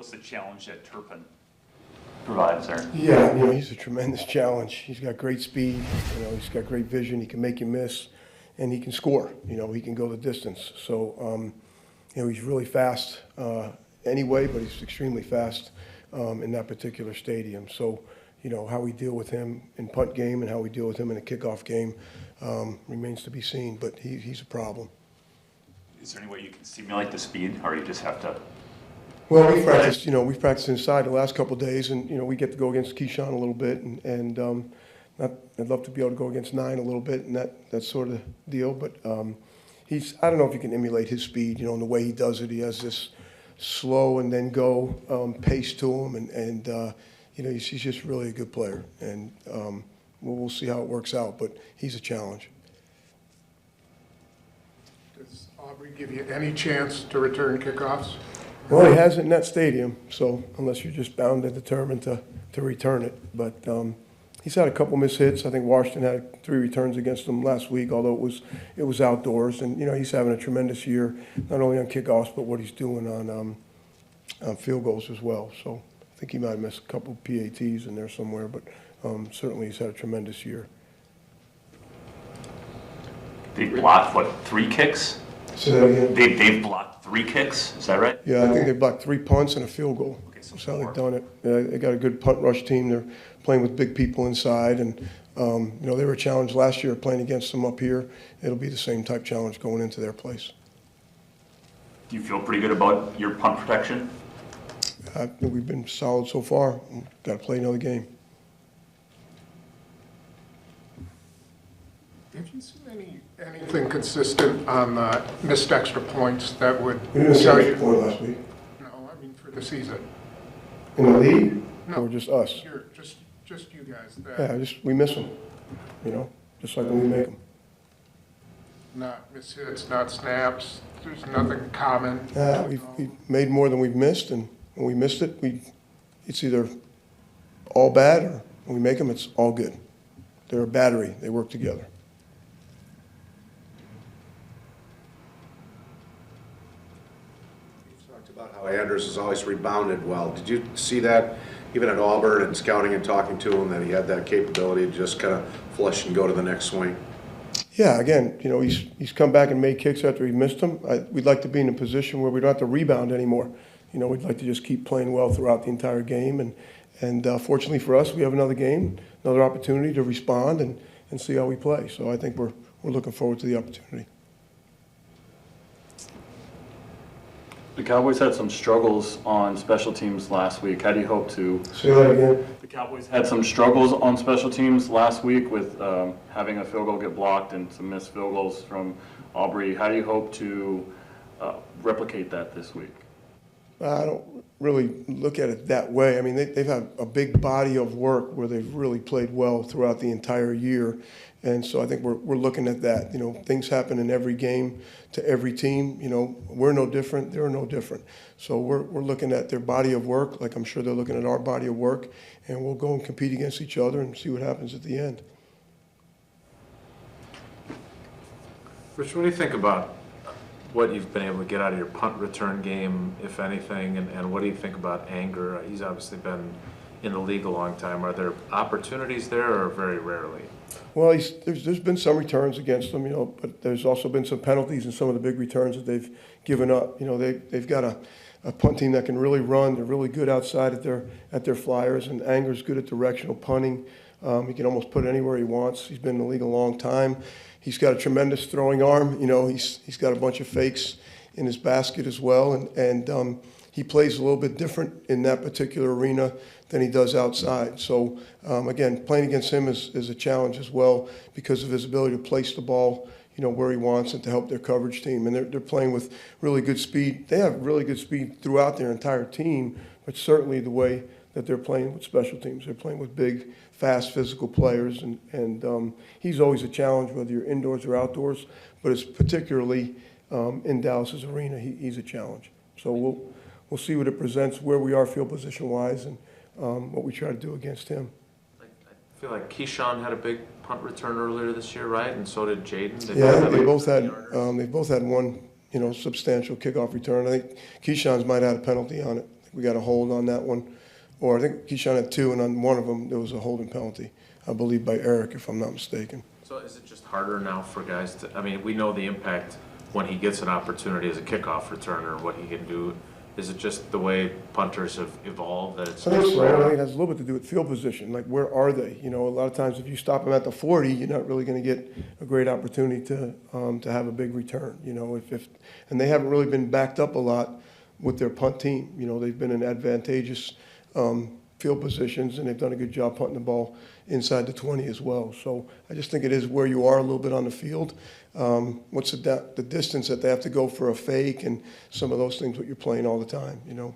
What's the challenge that Turpin provides there? Yeah, he's a tremendous challenge. He's got great speed, he's got great vision. He can make you miss, and he can score. He can go the distance. So, he's really fast anyway, but he's extremely fast in that particular stadium. So, how we deal with him in punt game and how we deal with him in a kickoff game remains to be seen, but he's a problem. Is there any way you can simulate the speed, or you just have to? Well, we've practiced inside the last couple of days, and, we get to go against Keyshawn a little bit, and I'd love to be able to go against 9 a little bit, and that sort of deal, but I don't know if you can emulate his speed, in the way he does it. He has this slow and then go pace to him, and he's just really a good player, and we'll see how it works out, but he's a challenge. Does Aubrey give you any chance to return kickoffs? Well, he hasn't in that stadium, so unless you're just bound and determined to return it. But he's had a couple missed hits. I think Washington had 3 returns against him last week, although it was outdoors. And, he's having a tremendous year, not only on kickoffs, but what he's doing on field goals as well. So I think he might have missed a couple PATs in there somewhere, but certainly he's had a tremendous year. They blocked, 3 kicks? Say that again? They've blocked 3 kicks, is that right? Yeah, I think they blocked 3 punts and a field goal. Okay, so That's how 4. they've done it. Yeah, they got a good punt rush team. They're playing with big people inside, and they were challenged last year playing against them up here. It'll be the same type challenge going into their place. Do you feel pretty good about your punt protection? We've been solid so far. Got to play another game. Have you seen anything consistent on missed extra points that would We didn't tell miss you? a point last week. No, I mean for the season. In the league, No. or just us? You're just you guys. Yeah, we miss them. Just like when we make them. Not miss hits, not snaps. There's nothing common. We've made more than we've missed, and when we missed it, it's either all bad, or when we make them, it's all good. They're a battery. They work together. About how Anders has always rebounded well. Did you see that even at Auburn and scouting and talking to him, that he had that capability to just kind of flush and go to the next swing? Yeah, again, he's come back and made kicks after he missed them. We'd like to be in a position where we don't have to rebound anymore. We'd like to just keep playing well throughout the entire game. And fortunately for us, we have another game, another opportunity to respond and see how we play. So I think we're looking forward to the opportunity. The Cowboys had some struggles on special teams last week. How do you hope to? Say that again. The Cowboys had some struggles on special teams last week with having a field goal get blocked and some missed field goals from Aubrey. How do you hope to replicate that this week? I don't really look at it that way. I mean, they've had a big body of work where they've really played well throughout the entire year. And so I think we're looking at that. Things happen in every game to every team. We're no different. They're no different. So we're looking at their body of work, like I'm sure they're looking at our body of work, and we'll go and compete against each other and see what happens at the end. Rich, what do you think about what you've been able to get out of your punt return game, if anything, and what do you think about anger? He's obviously been in the league a long time. Are there opportunities there, or very rarely? Well, there's been some returns against them, but there's also been some penalties in some of the big returns that they've given up. They've got a punt team that can really run. They're really good outside at their flyers, and Anger's good at directional punting. He can almost put it anywhere he wants. He's been in the league a long time. He's got a tremendous throwing arm. He's got a bunch of fakes in his basket as well, and he plays a little bit different in that particular arena than he does outside. So, again, playing against him is a challenge as well because of his ability to place the ball, where he wants and to help their coverage team. And they're playing with really good speed. They have really good speed throughout their entire team, but certainly the way that they're playing with special teams. They're playing with big, fast, physical players, and he's always a challenge, whether you're indoors or outdoors, but it's particularly in Dallas's arena, he's a challenge. So we'll see what it presents, where we are field position-wise, and what we try to do against him. I feel like Keyshawn had a big punt return earlier this year, right? And so did Jaden. They both had one, substantial kickoff return. I think Keyshawn's might have had a penalty on it. we got a hold on that one. Or I think Keyshawn had 2, and on one of them, there was a holding penalty, I believe by Eric, if I'm not mistaken. So is it just harder now for guys to, I mean, we know the impact when he gets an opportunity as a kickoff returner, what he can do. Is it just the way punters have evolved that it's? I think so. I think it has a little bit to do with field position, like where are they? You know, a lot of times if you stop them at the 40, you're not really going to get a great opportunity to have a big return. You know, and they haven't really been backed up a lot with their punt team. You know, they've been in advantageous field positions, and they've done a good job punting the ball inside the 20 as well. So I just think it is where you are a little bit on the field. What's the distance that they have to go for a fake and some of those things that you're playing all the time, you know.